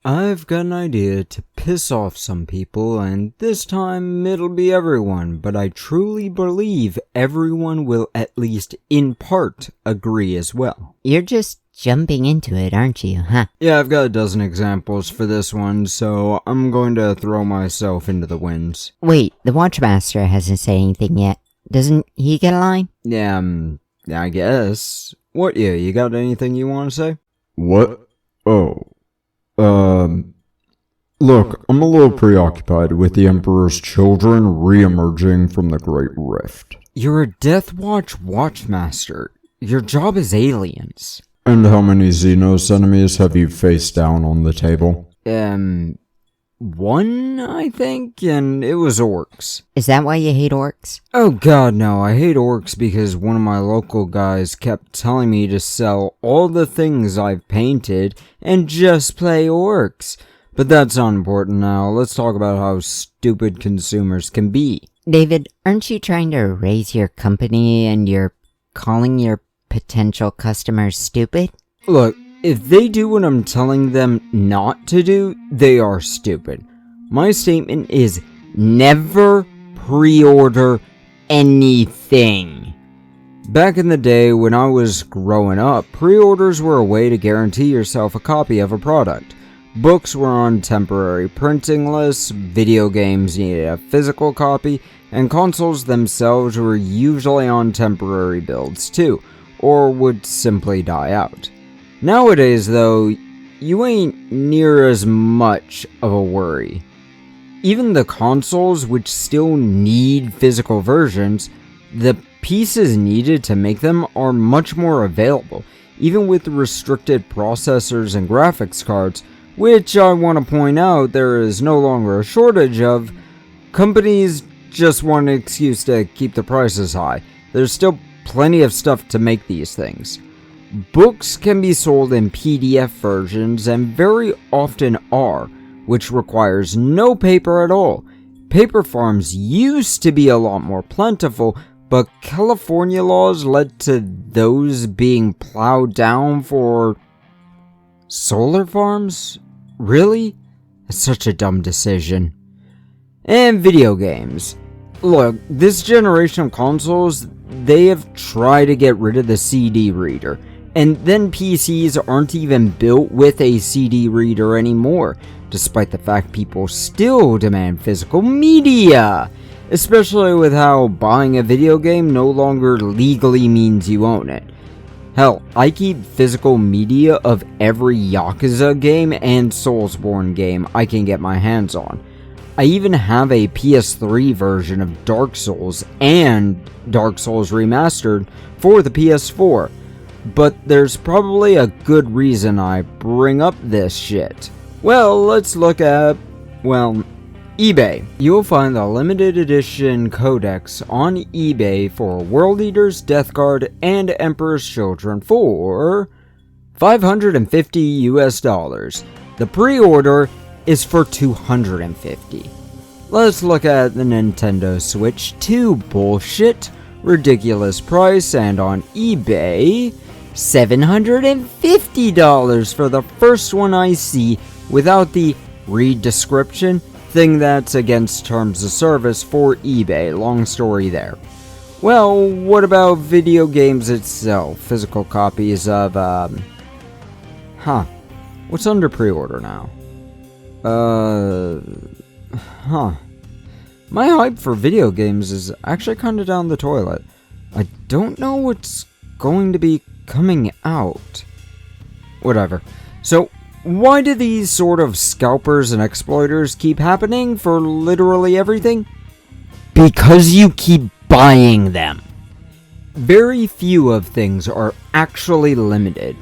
I've got an idea to piss off some people, and this time it'll be everyone, but I truly believe everyone will at least in part agree as well. You're just jumping into it, aren't you, huh? Yeah, I've got a dozen examples for this one, so I'm going to throw myself into the winds. Wait, the Watchmaster hasn't said anything yet. Doesn't he get a line? Yeah, I guess. What, you got anything you want to say? What? Oh. Look, I'm a little preoccupied with the Emperor's children re-emerging from the Great Rift. You're a Death Watch Watchmaster. Your job is aliens. And how many Xenos enemies have you faced down on the table? One, I think, and it was orcs. Is that why you hate orcs? Oh god, no, I hate orcs because one of my local guys kept telling me to sell all the things I've painted and just play orcs. But that's not important now. Let's talk about how stupid consumers can be. David, aren't you trying to raise your company and you're calling your potential customers stupid? Look, if they do what I'm telling them not to do, they are stupid. My statement is never pre-order anything. Back in the day when I was growing up, pre-orders were a way to guarantee yourself a copy of a product. Books were on temporary printing lists, video games needed a physical copy, and consoles themselves were usually on temporary builds too, or would simply die out. Nowadays, though, you ain't near as much of a worry. Even the consoles, which still need physical versions, the pieces needed to make them are much more available, even with restricted processors and graphics cards, which I want to point out there is no longer a shortage of. Companies just want an excuse to keep the prices high. There's still plenty of stuff to make these things. Books can be sold in PDF versions and very often are, which requires no paper at all. Paper farms used to be a lot more plentiful, but California laws led to those being plowed down for solar farms? Really? That's such a dumb decision. And video games. Look, this generation of consoles, they have tried to get rid of the CD reader. And then PCs aren't even built with a CD reader anymore, despite the fact people still demand physical media, especially with how buying a video game no longer legally means you own it. Hell, I keep physical media of every Yakuza game and Soulsborne game I can get my hands on. I even have a PS3 version of Dark Souls and Dark Souls Remastered for the PS4. But there's probably a good reason I bring up this shit. Well, let's look at, eBay. You'll find the limited edition codex on eBay for World Eaters, Death Guard, and Emperor's Children for $550 US. The pre-order is for $250. Let's look at the Nintendo Switch 2 bullshit, ridiculous price, and on eBay, $750 for the first one I see without the read description thing that's against terms of service for eBay. Long story there. Well, what about video games itself? Physical copies of, what's under pre-order now? My hype for video games is actually kinda down the toilet. I don't know what's going to be coming out. Whatever. So, why do these sort of scalpers and exploiters keep happening for literally everything? Because you keep buying them. Very few of things are actually limited.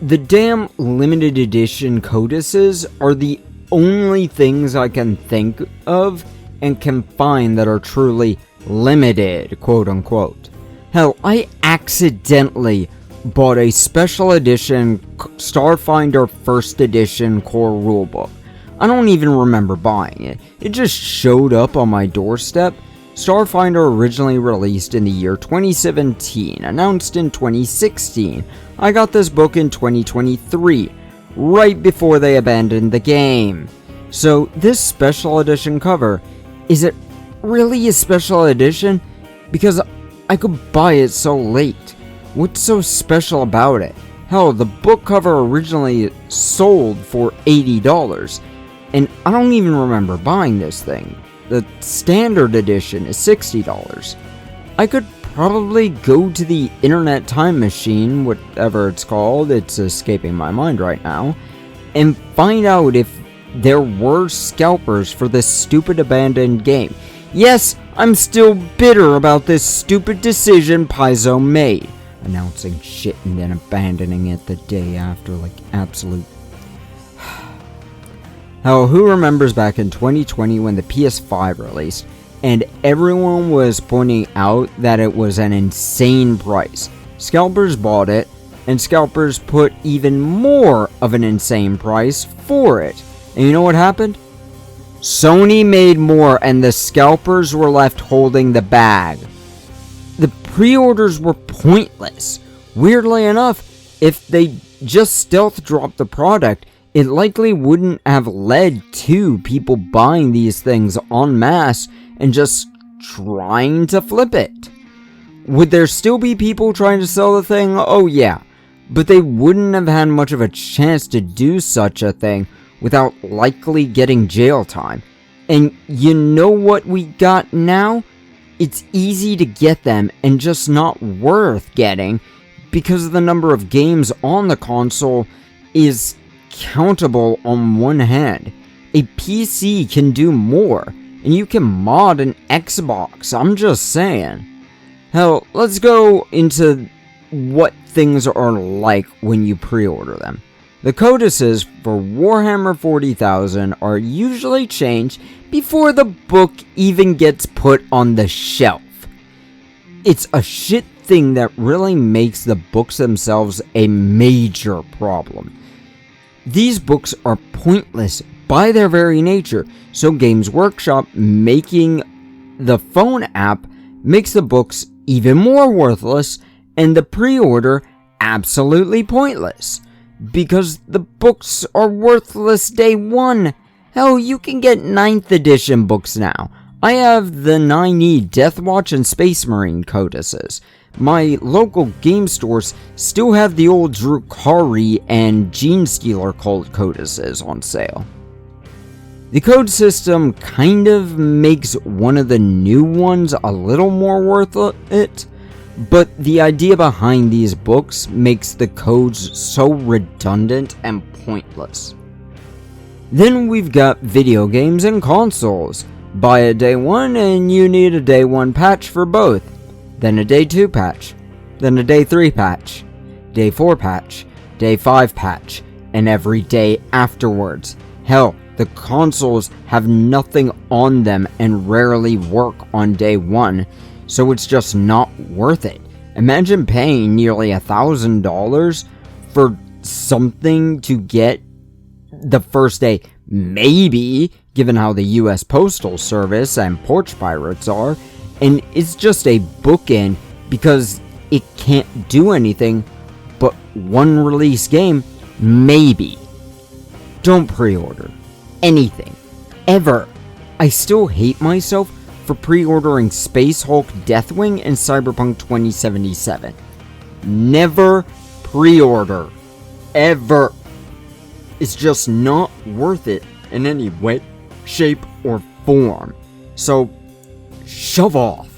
The damn limited edition codices are the only things I can think of and can find that are truly limited, quote unquote. Hell, I accidentally bought a special edition Starfinder First Edition core rulebook. I don't even remember buying it. It just showed up on my doorstep. Starfinder originally released in the year 2017, announced in 2016. I got this book in 2023. right before they abandoned the game. So this special edition cover, is it really a special edition? Because I could buy it so late. What's so special about it? Hell, the book cover originally sold for $80, and I don't even remember buying this thing. The standard edition is $60. I could probably go to the internet time machine, whatever it's called, it's escaping my mind right now, and find out if there were scalpers for this stupid abandoned game. Yes, I'm still bitter about this stupid decision Paizo made. Announcing shit and then abandoning it the day after, like absolute... Hell, who remembers back in 2020 when the PS5 released, and everyone was pointing out that it was an insane price. Scalpers bought it, and scalpers put even more of an insane price for it. And you know what happened? Sony made more, and the scalpers were left holding the bag. The pre-orders were pointless. Weirdly enough, if they just stealth dropped the product, it likely wouldn't have led to people buying these things en masse and just trying to flip it. Would there still be people trying to sell the thing? Oh yeah, but they wouldn't have had much of a chance to do such a thing without likely getting jail time. And you know what we got now? It's easy to get them and just not worth getting because the number of games on the console is countable on one hand. A PC can do more, and you can mod an Xbox, I'm just saying. Hell, let's go into what things are like when you pre-order them. The codices for Warhammer 40,000 are usually changed before the book even gets put on the shelf. It's a shit thing that really makes the books themselves a major problem. These books are pointless by their very nature, so Games Workshop making the phone app makes the books even more worthless and the pre-order absolutely pointless. Because the books are worthless day one. Hell, you can get 9th edition books now. I have the 9E Deathwatch and Space Marine codices. My local game stores still have the old Drukhari and Genestealer cult codices on sale. The code system kind of makes one of the new ones a little more worth it, but the idea behind these books makes the codes so redundant and pointless. Then we've got video games and consoles. Buy a day 1 and you need a day 1 patch for both. Then a day 2 patch. Then a day 3 patch. Day 4 patch. Day 5 patch. And every day afterwards. Hell, the consoles have nothing on them and rarely work on day 1. So it's just not worth it. Imagine paying nearly $1,000 for something to get the first day, maybe, given how the US Postal Service and Porch Pirates are, and it's just a bookend because it can't do anything but one release game, maybe. Don't pre-order anything, ever. I still hate myself for pre-ordering Space Hulk, Deathwing, and Cyberpunk 2077. Never pre-order. Ever. It's just not worth it in any way, shape, or form. So, shove off.